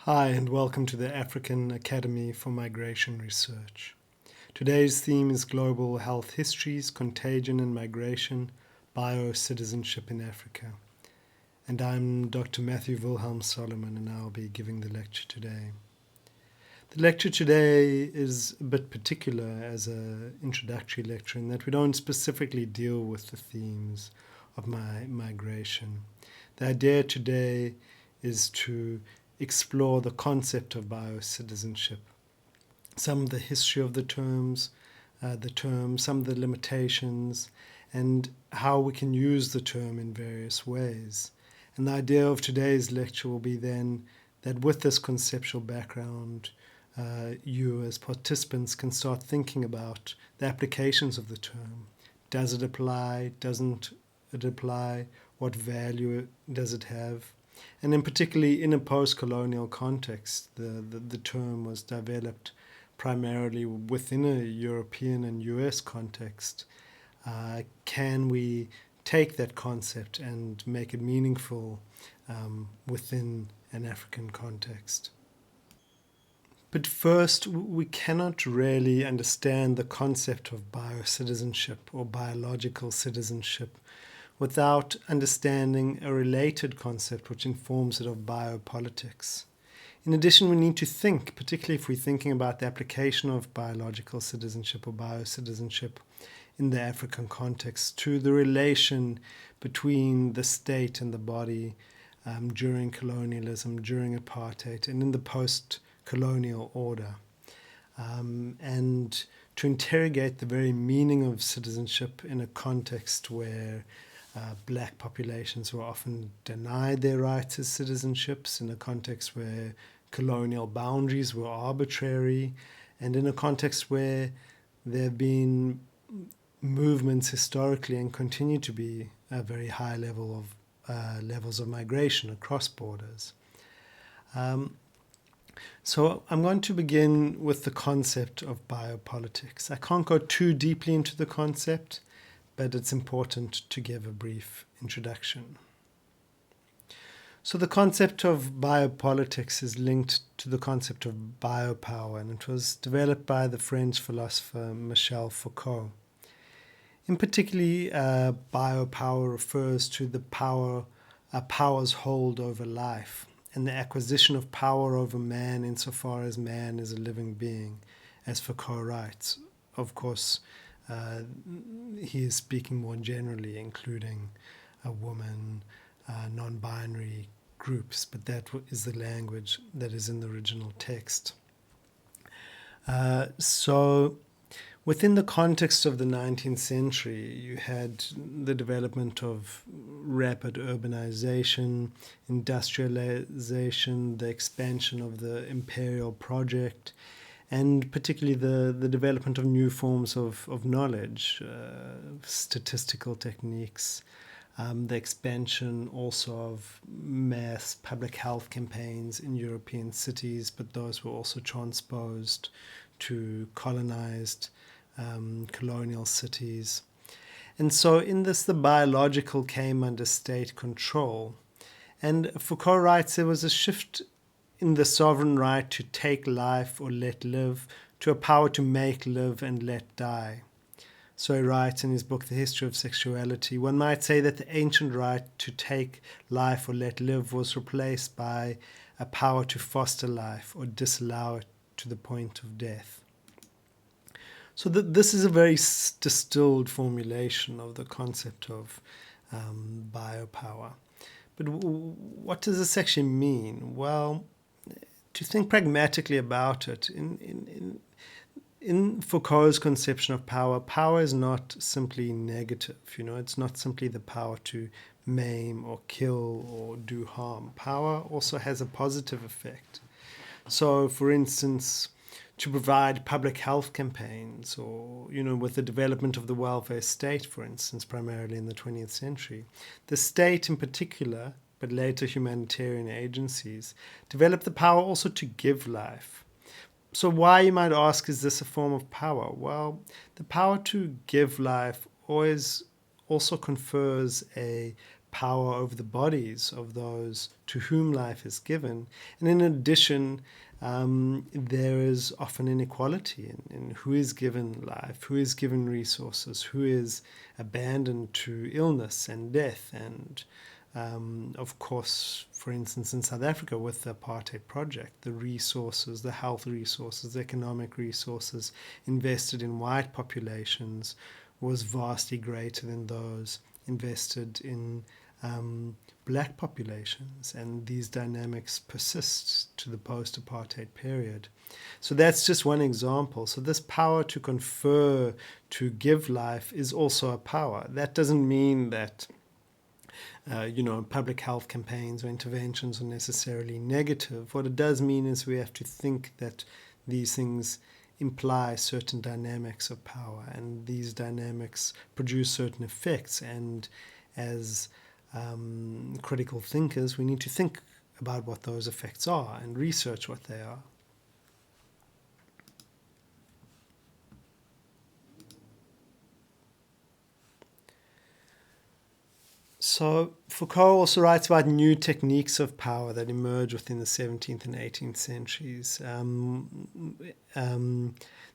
Hi, and welcome to the African Academy for Migration Research. Today's theme is Global Health Histories, Contagion and Migration, Biocitizenship in Africa. And I'm Dr. Matthew Wilhelm-Solomon, and I'll be giving the lecture today. The lecture today is a bit particular as an introductory lecture in that we don't specifically deal with the themes of migration. The idea today is to explore the concept of biocitizenship, some of the history of the term, some of the limitations, and how we can use the term in various ways. And the idea of today's lecture will be then that with this conceptual background, you as participants can start thinking about the applications of the term. Does it apply? Doesn't it apply? What value does it have? And in particularly in a post-colonial context, the term was developed primarily within a European and US context. Can we take that concept and make it meaningful within an African context? But first, we cannot really understand the concept of biocitizenship or biological citizenship without understanding a related concept which informs it of biopolitics. In addition, we need to think, particularly if we're thinking about the application of biological citizenship or biocitizenship in the African context, to the relation between the state and the body during colonialism, during apartheid, and in the post-colonial order. And to interrogate the very meaning of citizenship in a context where black populations were often denied their rights as citizenships, in a context where colonial boundaries were arbitrary, and in a context where there have been movements historically and continue to be a very high levels of migration across borders. So I'm going to begin with the concept of biopolitics. I can't go too deeply into the concept, but it's important to give a brief introduction. So the concept of biopolitics is linked to the concept of biopower, and it was developed by the French philosopher Michel Foucault. In particular, biopower refers to the power's hold over life and the acquisition of power over man insofar as man is a living being, as Foucault writes. Of course, he is speaking more generally, including a woman, non-binary groups, but that is the language that is in the original text. So within the context of the 19th century, you had the development of rapid urbanization, industrialization, the expansion of the imperial project, and particularly the development of new forms of knowledge, statistical techniques, the expansion also of mass public health campaigns in European cities, but those were also transposed to colonized colonial cities. And so in this, the biological came under state control. And Foucault writes there was a shift in the sovereign right to take life or let live, to a power to make live and let die. So he writes in his book, The History of Sexuality, one might say that the ancient right to take life or let live was replaced by a power to foster life or disallow it to the point of death. So this is a very distilled formulation of the concept of biopower. But what does this actually mean? Well, to think pragmatically about it, in Foucault's conception of power, power is not simply negative. It's not simply the power to maim or kill or do harm. Power also has a positive effect. So, for instance, to provide public health campaigns or, with the development of the welfare state, for instance, primarily in the 20th century, the state in particular, but later humanitarian agencies, developed the power also to give life. So why, you might ask, is this a form of power? Well, the power to give life always also confers a power over the bodies of those to whom life is given. And in addition, there is often inequality in who is given life, who is given resources, who is abandoned to illness and death. And of course, for instance, in South Africa with the apartheid project, the resources, the health resources, the economic resources invested in white populations was vastly greater than those invested in black populations, and these dynamics persist to the post-apartheid period. So that's just one example. So this power to confer, to give life, is also a power. That doesn't mean that public health campaigns or interventions are necessarily negative. What it does mean is we have to think that these things imply certain dynamics of power, and these dynamics produce certain effects. And as critical thinkers, we need to think about what those effects are and research what they are. So Foucault also writes about new techniques of power that emerge within the 17th and 18th centuries.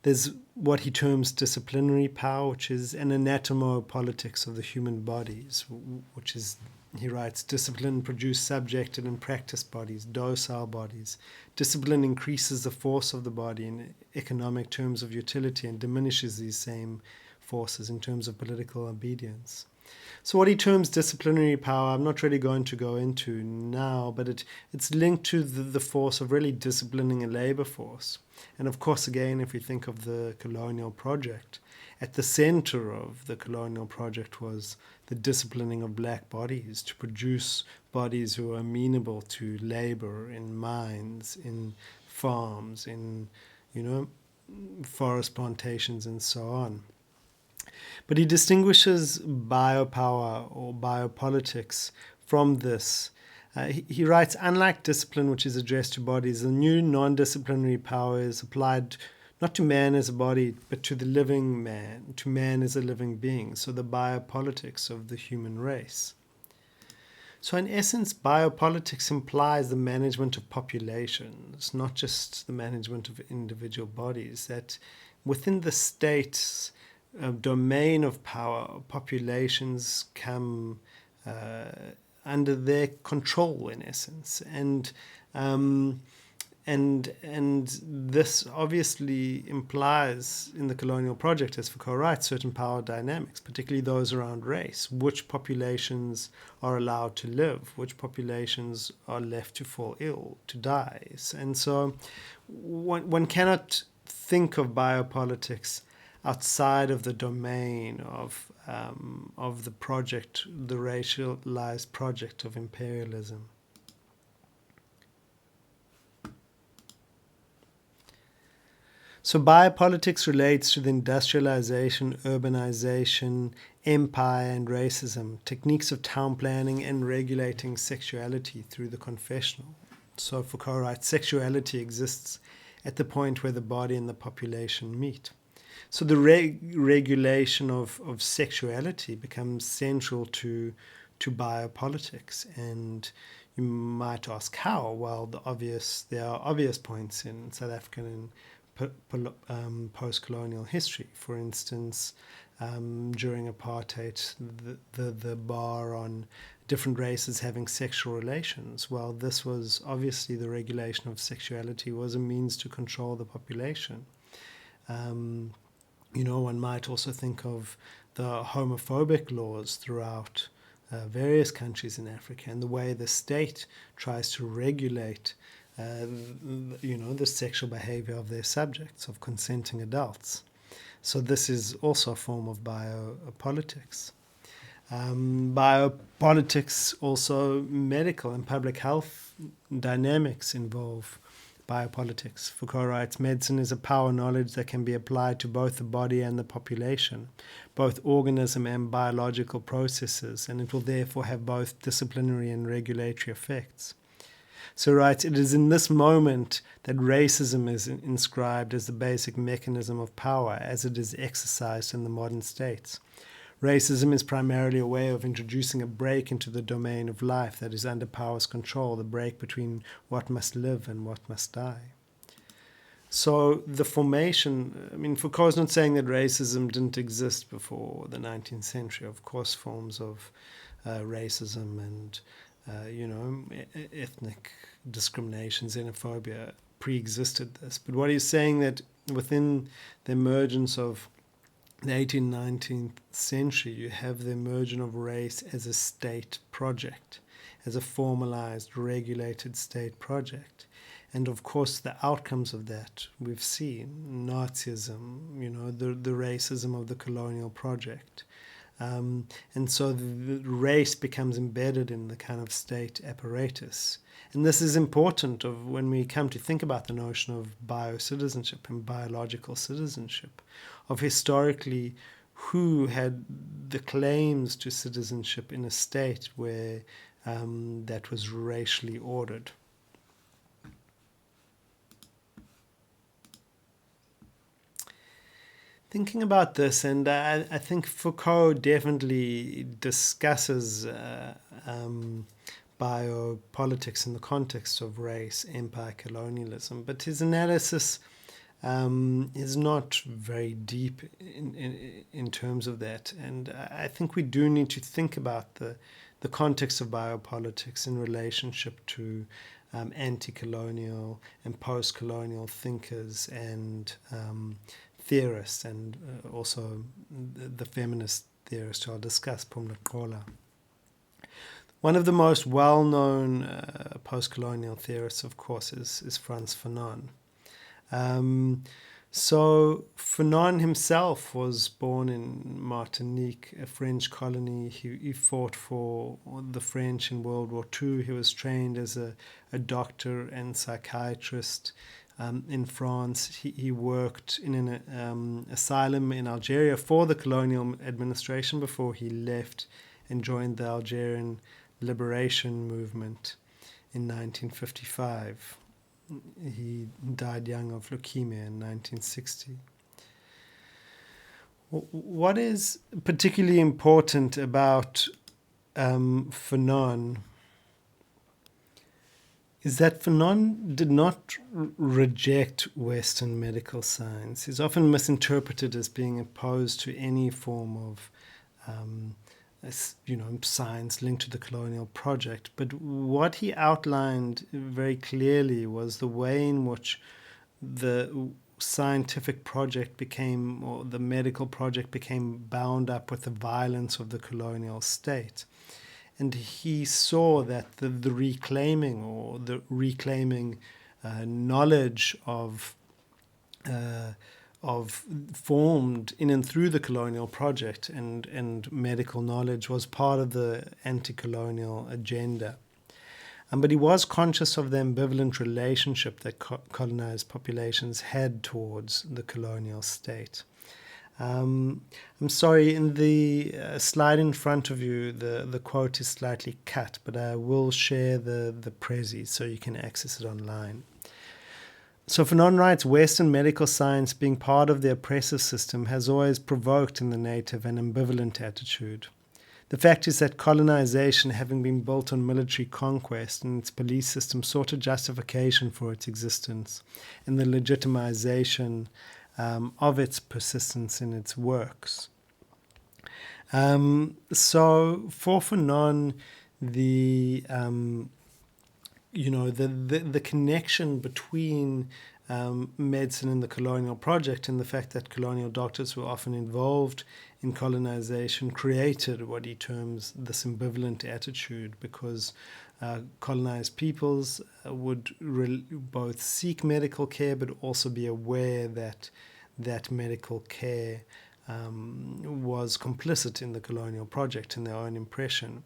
There's what he terms disciplinary power, which is an anatomopolitics of the human bodies, which is, he writes, discipline produces subjected and practiced bodies, docile bodies. Discipline increases the force of the body in economic terms of utility and diminishes these same forces in terms of political obedience. So what he terms disciplinary power, I'm not really going to go into now, but it's linked to the force of really disciplining a labor force. And of course, again, if we think of the colonial project, at the center of the colonial project was the disciplining of black bodies to produce bodies who are amenable to labor in mines, in farms, in, forest plantations and so on. But he distinguishes biopower or biopolitics from this. He writes, unlike discipline, which is addressed to bodies, the new non-disciplinary power is applied not to man as a body, but to the living man, to man as a living being, so the biopolitics of the human race. So in essence, biopolitics implies the management of populations, not just the management of individual bodies, that within the state's domain of power, populations come under their control, in essence, and this obviously implies in the colonial project, as Foucault writes, certain power dynamics, particularly those around race. Which populations are allowed to live? Which populations are left to fall ill, to die? And so one cannot think of biopolitics outside of the domain of the project, the racialized project of imperialism. So biopolitics relates to the industrialization, urbanization, empire, and racism, techniques of town planning and regulating sexuality through the confessional. So Foucault writes, sexuality exists at the point where the body and the population meet. So the regulation of sexuality becomes central to biopolitics. And you might ask how? Well, there are obvious points in South African and post-colonial history. For instance, during apartheid, the bar on different races having sexual relations. Well, this was obviously the regulation of sexuality was a means to control the population. One might also think of the homophobic laws throughout various countries in Africa and the way the state tries to regulate the sexual behavior of their subjects, of consenting adults. So this is also a form of biopolitics. Biopolitics, also medical and public health dynamics involve biopolitics. Foucault writes, medicine is a power knowledge that can be applied to both the body and the population, both organism and biological processes, and it will therefore have both disciplinary and regulatory effects. So writes, it is in this moment that racism is inscribed as the basic mechanism of power as it is exercised in the modern states. Racism is primarily a way of introducing a break into the domain of life that is under power's control, the break between what must live and what must die. So the formation, I mean, Foucault's not saying that racism didn't exist before the 19th century. Of course, forms of racism and, ethnic discrimination, xenophobia pre-existed this. But what he's saying that within the emergence of the 18th, 19th century, you have the emergence of race as a state project, as a formalized, regulated state project. And of course, the outcomes of that we've seen: Nazism, the racism of the colonial project. And so the race becomes embedded in the kind of state apparatus. And this is important when we come to think about the notion of biocitizenship and biological citizenship, of historically who had the claims to citizenship in a state where that was racially ordered. Thinking about this, and I think Foucault definitely discusses biopolitics in the context of race, empire, colonialism, but his analysis is not very deep in terms of that. And I think we do need to think about the context of biopolitics in relationship to anti-colonial and post-colonial thinkers and theorists, and also the feminist theorist who I'll discuss, Phumla Qola. One of the most well-known post-colonial theorists, of course, is Frantz Fanon. So Fanon himself was born in Martinique, a French colony. He fought for the French in World War II. He was trained as a doctor and psychiatrist. In France, he worked in an asylum in Algeria for the colonial administration before he left and joined the Algerian liberation movement in 1955. He died young of leukemia in 1960. What is particularly important about Fanon is that Fanon did not reject Western medical science. He's often misinterpreted as being opposed to any form of science linked to the colonial project. But what he outlined very clearly was the way in which the scientific project became, or the medical project became, bound up with the violence of the colonial state. And he saw that the reclaiming knowledge of formed in and through the colonial project and medical knowledge was part of the anti-colonial agenda. But he was conscious of the ambivalent relationship that colonized populations had towards the colonial state. I'm sorry, in the slide in front of you, the quote is slightly cut, but I will share the Prezi so you can access it online. So Fanon writes, Western medical science, being part of the oppressive system, has always provoked in the native an ambivalent attitude. The fact is that colonization, having been built on military conquest and its police system, sought a justification for its existence and the legitimization of its persistence in its works. So for Fanon, the connection between medicine and the colonial project and the fact that colonial doctors were often involved in colonization created what he terms this ambivalent attitude, because colonized peoples would both seek medical care but also be aware that medical care was complicit in the colonial project, in their own impression.